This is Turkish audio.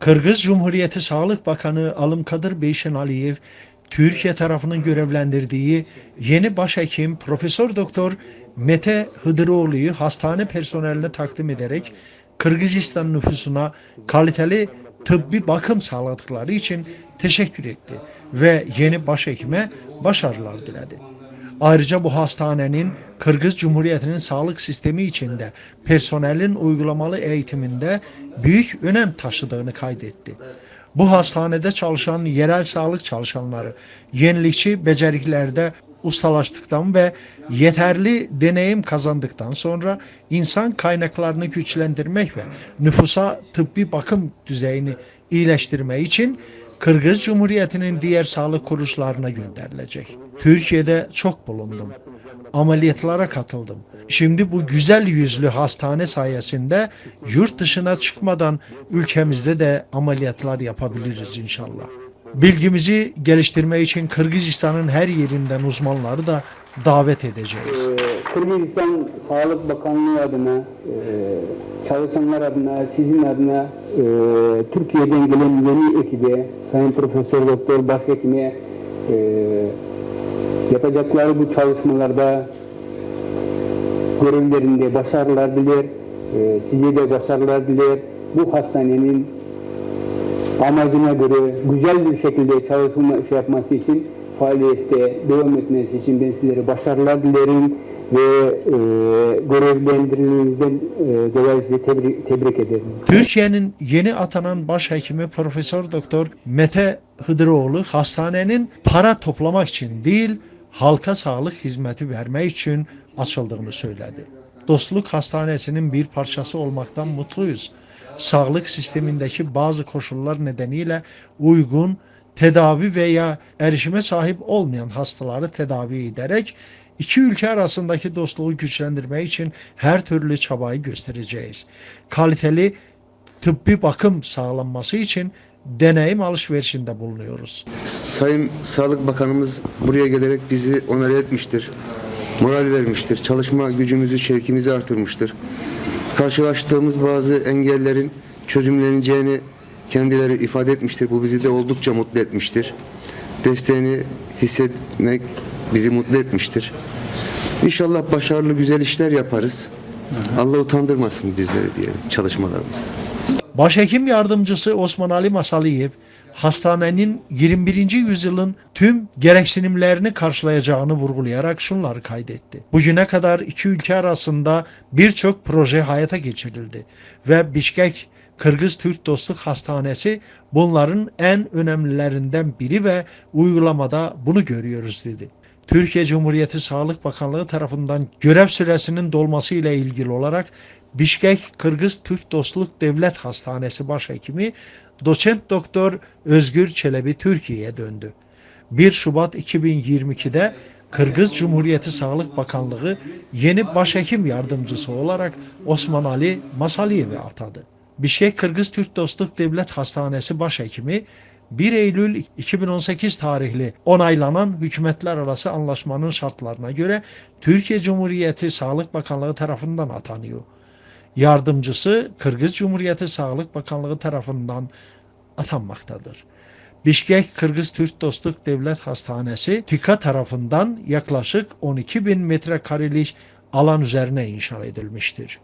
Kırgız Cumhuriyeti Sağlık Bakanı Alımkadir Beyşenaliyev, Türkiye tarafının görevlendirdiği yeni başhekim Profesör Doktor Mete Hıdıroğlu'yu hastane personeline takdim ederek Kırgızistan nüfusuna kaliteli tıbbi bakım sağladıkları için teşekkür etti ve yeni başhekime başarılar diledi. Ayrıca bu hastanenin Kırgız Cumhuriyeti'nin sağlık sistemi içinde personelin uygulamalı eğitiminde büyük önem taşıdığını kaydetti. Bu hastanede çalışan yerel sağlık çalışanları yenilikçi beceriklerde ustalaştıktan ve yeterli deneyim kazandıktan sonra insan kaynaklarını güçlendirmek ve nüfusa tıbbi bakım düzeyini iyileştirme için Kırgız Cumhuriyeti'nin diğer sağlık kuruluşlarına gönderilecek. Türkiye'de çok bulundum. Ameliyatlara katıldım. Şimdi bu güzel yüzlü hastane sayesinde yurt dışına çıkmadan ülkemizde de ameliyatlar yapabiliriz inşallah. Bilgimizi geliştirme için Kırgızistan'ın her yerinden uzmanları da davet edeceğiz. Kırgızistan Sağlık Bakanlığı adına, çalışanlar adına, sizin adına, Türkiye'den gelen yeni ekibe, Sayın Profesör Doktor Başhekim'e yapacakları bu çalışmalarda görevlerinde başarılar diler, size de başarılar diler. Bu hastanenin amacına göre güzel bir şekilde çalışma yapması için, faaliyette devam etmesi için ben sizlere başarılar dilerim ve görevlendirildiğinizden dolayı sizi tebrik ederim. Türkiye'nin yeni atanan başhekimi Profesör Doktor Mete Hıdıroğlu hastanenin para toplamak için değil, halka sağlık hizmeti vermek için açıldığını söyledi. Dostluk Hastanesi'nin bir parçası olmaktan mutluyuz. Sağlık sistemindeki bazı koşullar nedeniyle uygun tedavi veya erişime sahip olmayan hastaları tedavi ederek iki ülke arasındaki dostluğu güçlendirmek için her türlü çabayı göstereceğiz. Kaliteli tıbbi bakım sağlanması için deneyim alışverişinde bulunuyoruz. Sayın Sağlık Bakanımız buraya gelerek bizi onore etmiştir. Moral vermiştir. Çalışma gücümüzü, şevkimizi artırmıştır. Karşılaştığımız bazı engellerin çözümleneceğini kendileri ifade etmiştir. Bu bizi de oldukça mutlu etmiştir. Desteğini hissetmek bizi mutlu etmiştir. İnşallah başarılı güzel işler yaparız. Allah utandırmasın bizleri diyelim çalışmalarımızda. Başhekim yardımcısı Osman Ali Masaliyev, hastanenin 21. yüzyılın tüm gereksinimlerini karşılayacağını vurgulayarak şunları kaydetti. Bugüne kadar iki ülke arasında birçok proje hayata geçirildi ve Bişkek Kırgız-Türk Dostluk Hastanesi bunların en önemlilerinden biri ve uygulamada bunu görüyoruz dedi. Türkiye Cumhuriyeti Sağlık Bakanlığı tarafından görev süresinin dolması ile ilgili olarak Bişkek Kırgız-Türk Dostluk Devlet Hastanesi Başhekimi Doçent Doktor Özgür Çelebi Türkiye'ye döndü. 1 Şubat 2022'de Kırgız Cumhuriyeti Sağlık Bakanlığı yeni başhekim yardımcısı olarak Osman Ali Masaliyev'i atadı. Bişkek Kırgız-Türk Dostluk Devlet Hastanesi Başhekimi 1 Eylül 2018 tarihli onaylanan hükümetler arası anlaşmanın şartlarına göre Türkiye Cumhuriyeti Sağlık Bakanlığı tarafından atanıyor. Yardımcısı Kırgız Cumhuriyeti Sağlık Bakanlığı tarafından atanmaktadır. Bişkek Kırgız-Türk Dostluk Devlet Hastanesi TİKA tarafından yaklaşık 12.000 metrekarelik alan üzerine inşa edilmiştir.